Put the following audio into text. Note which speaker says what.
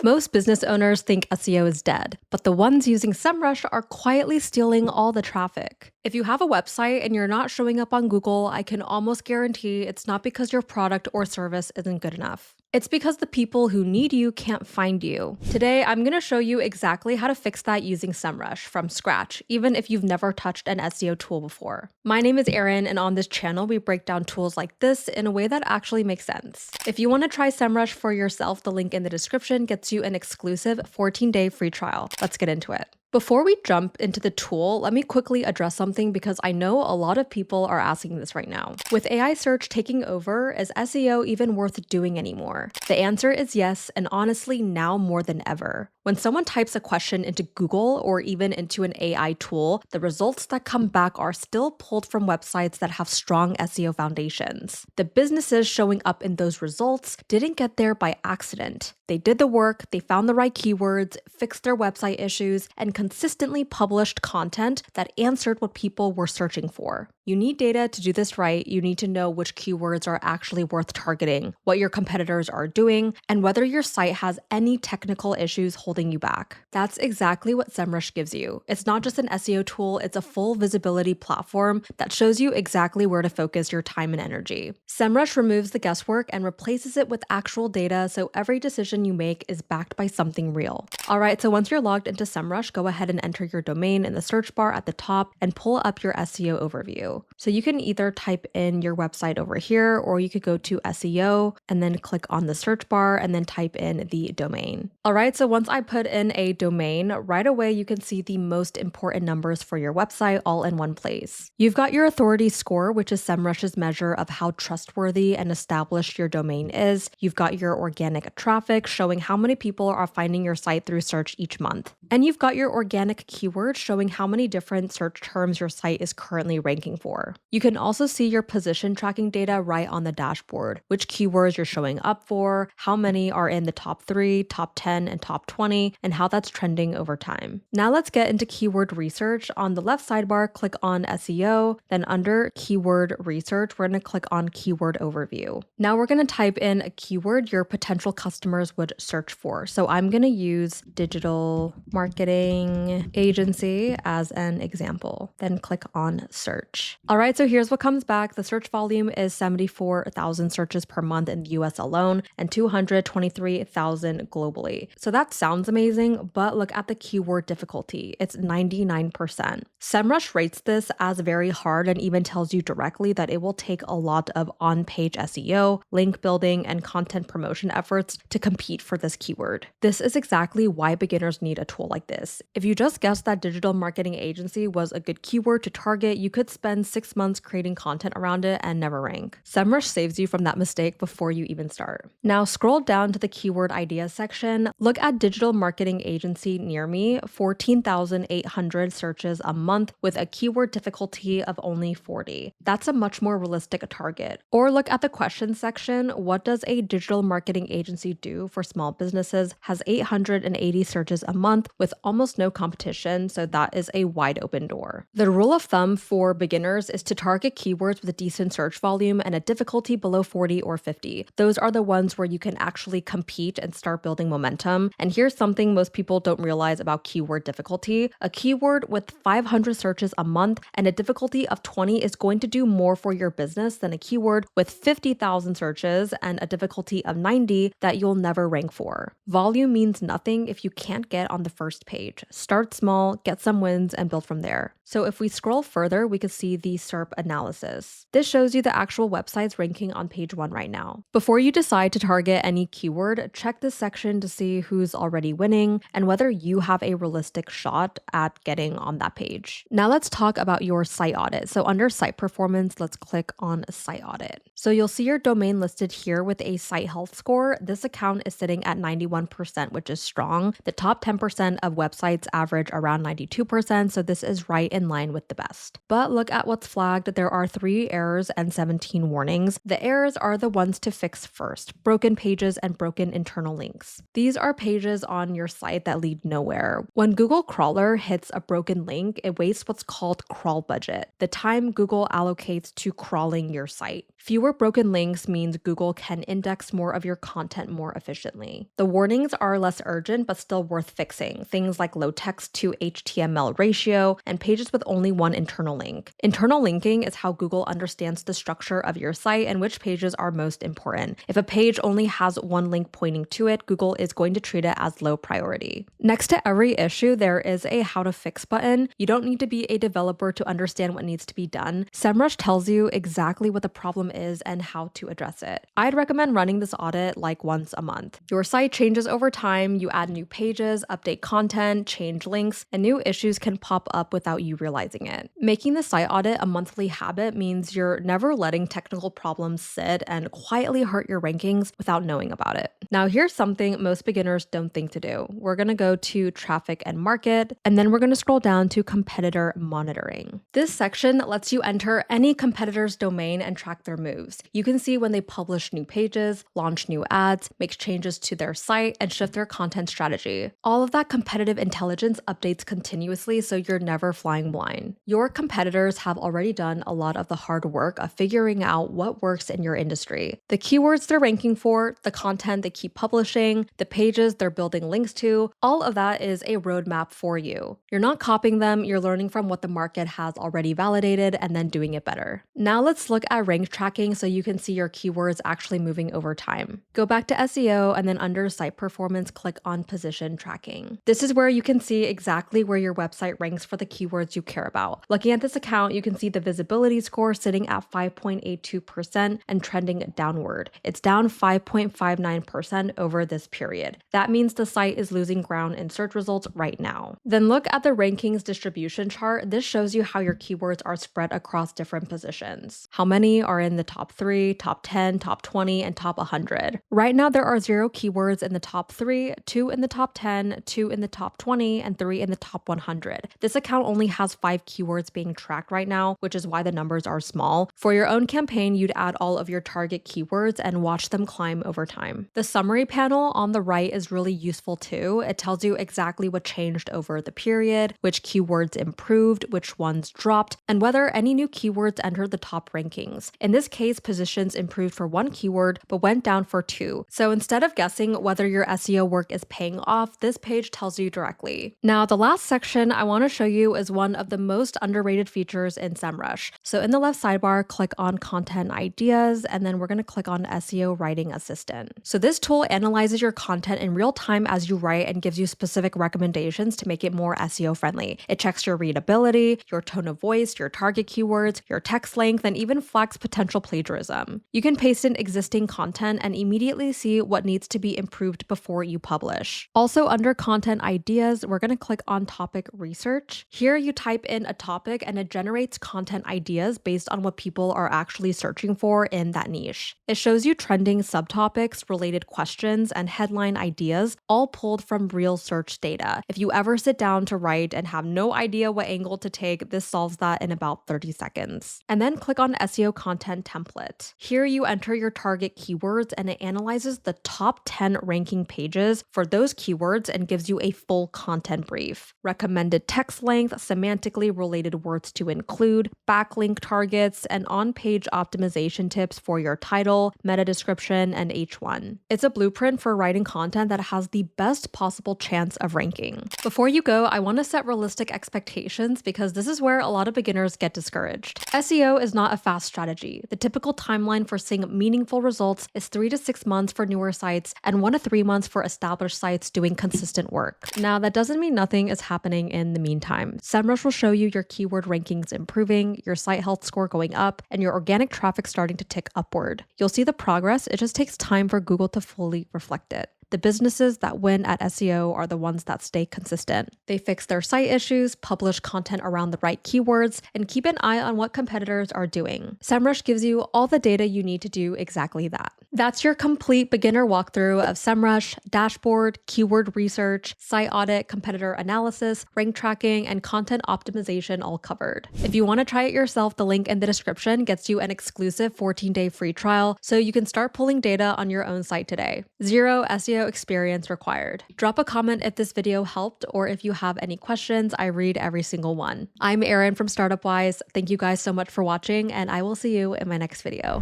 Speaker 1: Most business owners think SEO is dead, but the ones using Semrush are quietly stealing all the traffic. If you have a website and you're not showing up on Google, I can almost guarantee it's not because your product or service isn't good enough. It's because the people who need you can't find you. Today, I'm going to show you exactly how to fix that using Semrush from scratch, even if you've never touched an SEO tool before. My name is Erin, and on this channel, we break down tools like this in a way that actually makes sense. If you want to try Semrush for yourself, the link in the description gets you an exclusive 14-day free trial. Let's get into it. Before we jump into the tool, let me quickly address something because I know a lot of people are asking this right now. With AI search taking over, is SEO even worth doing anymore? The answer is yes, and honestly, now more than ever. When someone types a question into Google or even into an AI tool, the results that come back are still pulled from websites that have strong SEO foundations. The businesses showing up in those results didn't get there by accident. They did the work, they found the right keywords, fixed their website issues, and consistently published content that answered what people were searching for. You need data to do this right. You need to know which keywords are actually worth targeting, what your competitors are doing, and whether your site has any technical issues holding you back. That's exactly what Semrush gives you. It's not just an SEO tool, it's a full visibility platform that shows you exactly where to focus your time and energy. Semrush removes the guesswork and replaces it with actual data, so every decision you make is backed by something real. All right, so once you're logged into Semrush, go ahead and enter your domain in the search bar at the top and pull up your SEO overview. So you can either type in your website over here, or you could go to SEO and then click on the search bar and then type in the domain. All right, so once I put in a domain, right away you can see the most important numbers for your website all in one place. You've got your authority score, which is Semrush's measure of how trustworthy and established your domain is. You've got your organic traffic showing how many people are finding your site through search each month. And you've got your organic keywords showing how many different search terms your site is currently ranking for. You can also see your position tracking data right on the dashboard, which keywords you're showing up for, how many are in the top 3, top 10, and top 20, and how that's trending over time. Now let's get into keyword research. On the left sidebar, click on SEO, then under keyword research, we're going to click on keyword overview. Now we're going to type in a keyword your potential customers would search for. So I'm going to use digital marketing agency as an example, then click on search. All right, so here's what comes back. The search volume is 74,000 searches per month in the US alone and 223,000 globally. So that sounds amazing, but look at the keyword difficulty. It's 99%. Semrush rates this as very hard and even tells you directly that it will take a lot of on-page SEO, link building, and content promotion efforts to compete for this keyword. This is exactly why beginners need a tool like this. If you just guessed that digital marketing agency was a good keyword to target, you could spend 6 months creating content around it and never rank. Semrush saves you from that mistake before you even start. Now scroll down to the keyword ideas section. Look at digital marketing agency near me, 14,800 searches a month with a keyword difficulty of only 40. That's a much more realistic target. Or look at the questions section. What does a digital marketing agency do for small businesses? Has 880 searches a month with almost no competition, so that is a wide open door. The rule of thumb for beginners is to target keywords with a decent search volume and a difficulty below 40 or 50. Those are the ones where you can actually compete and start building momentum. And here's something most people don't realize about keyword difficulty. A keyword with 500 searches a month and a difficulty of 20 is going to do more for your business than a keyword with 50,000 searches and a difficulty of 90 that you'll never rank for. Volume means nothing if you can't get on the first page. Start small, get some wins, and build from there. So if we scroll further, we can see the SERP analysis. This shows you the actual websites ranking on page 1 right now. Before you decide to target any keyword, check this section to see who's already winning and whether you have a realistic shot at getting on that page. Now let's talk about your site audit. So under site performance, let's click on site audit. So you'll see your domain listed here with a site health score. This account is sitting at 91%, which is strong. The top 10% of websites average around 92%, so this is right in line with the best. But look at what what's flagged, there are 3 errors and 17 warnings. The errors are the ones to fix first: broken pages and broken internal links. These are pages on your site that lead nowhere. When Google Crawler hits a broken link, it wastes what's called crawl budget, the time Google allocates to crawling your site. Fewer broken links means Google can index more of your content more efficiently. The warnings are less urgent but still worth fixing, things like low text to HTML ratio and pages with only one internal link. Internal linking is how Google understands the structure of your site and which pages are most important. If a page only has one link pointing to it, Google is going to treat it as low priority. Next to every issue, there is a how to fix button. You don't need to be a developer to understand what needs to be done. Semrush tells you exactly what the problem is and how to address it. I'd recommend running this audit like once a month. Your site changes over time, you add new pages, update content, change links, and new issues can pop up without you realizing it. Making the site audit a monthly habit means you're never letting technical problems sit and quietly hurt your rankings without knowing about it. Now here's something most beginners don't think to do. We're going to go to traffic and market, and then we're going to scroll down to competitor monitoring. This section lets you enter any competitor's domain and track their moves. You can see when they publish new pages, launch new ads, make changes to their site, and shift their content strategy. All of that competitive intelligence updates continuously, so you're never flying blind. Your competitors have already done a lot of the hard work of figuring out what works in your industry. The keywords they're ranking for, the content they keep publishing, the pages they're building links to, all of that is a roadmap for you. You're not copying them, you're learning from what the market has already validated and then doing it better. Now let's look at rank tracking so you can see your keywords actually moving over time. Go back to SEO and then under site performance, click on position tracking. This is where you can see exactly where your website ranks for the keywords you care about. Looking at this account, you can see the visibility score sitting at 5.82% and trending downward. It's down 5.59% over this period. That means the site is losing ground in search results right now. Then look at the rankings distribution chart. This shows you how your keywords are spread across different positions. How many are in the top 3, top 10, top 20, and top 100. Right now, there are 0 keywords in the top 3, 2 in the top 10, 2 in the top 20, and 3 in the top 100. This account only has 5 keywords being tracked right now, which is why the numbers are small. For your own campaign, you'd add all of your target keywords and watch them climb over time. The summary panel on the right is really useful too. It tells you exactly what changed over the period, which keywords improved, which ones dropped, and whether any new keywords entered the top rankings. In this case, positions improved for 1 keyword, but went down for 2. So instead of guessing whether your SEO work is paying off, this page tells you directly. Now, the last section I want to show you is one of the most underrated features in Semrush. So in the left sidebar, click on Content Ideas, and then we're going to click on SEO Writing Assistant. So this tool analyzes your content in real time as you write and gives you specific recommendations to make it more SEO friendly. It checks your readability, your tone of voice, your target keywords, your text length, and even flags potential plagiarism. You can paste in existing content and immediately see what needs to be improved before you publish. Also, under Content Ideas, we're going to click on Topic Research. Here you type in a topic and it generates content ideas based on what people are actually searching for in that niche. It shows you trending subtopics, related questions, and headline ideas, all pulled from real search data. If you ever sit down to write and have no idea what angle to take, this solves that in about 30 seconds. And then click on SEO Content Template. Here you enter your target keywords and it analyzes the top 10 ranking pages for those keywords and gives you a full content brief. Recommended text length, semantically related words to include, backlink targets, and on-page optimization tips for your title, meta description, and H1. It's a blueprint for writing content that has the best possible chance of ranking. Before you go, I want to set realistic expectations because this is where a lot of beginners get discouraged. SEO is not a fast strategy. The typical timeline for seeing meaningful results is 3 to 6 months for newer sites and 1 to 3 months for established sites doing consistent work. Now, that doesn't mean nothing is happening in the meantime. Semrush will show you your keyword rankings improving, your site health score going up, and your organic traffic starting to tick upward. You'll see the progress, it just takes time for Google to fully reflect it. The businesses that win at SEO are the ones that stay consistent. They fix their site issues, publish content around the right keywords, and keep an eye on what competitors are doing. Semrush gives you all the data you need to do exactly that. That's your complete beginner walkthrough of Semrush, dashboard, keyword research, site audit, competitor analysis, rank tracking, and content optimization all covered. If you want to try it yourself, the link in the description gets you an exclusive 14-day free trial so you can start pulling data on your own site today. Zero SEO experience required. Drop a comment if this video helped or if you have any questions. I read every single one. I'm Erin from StartupWise. Thank you guys so much for watching, and I will see you in my next video.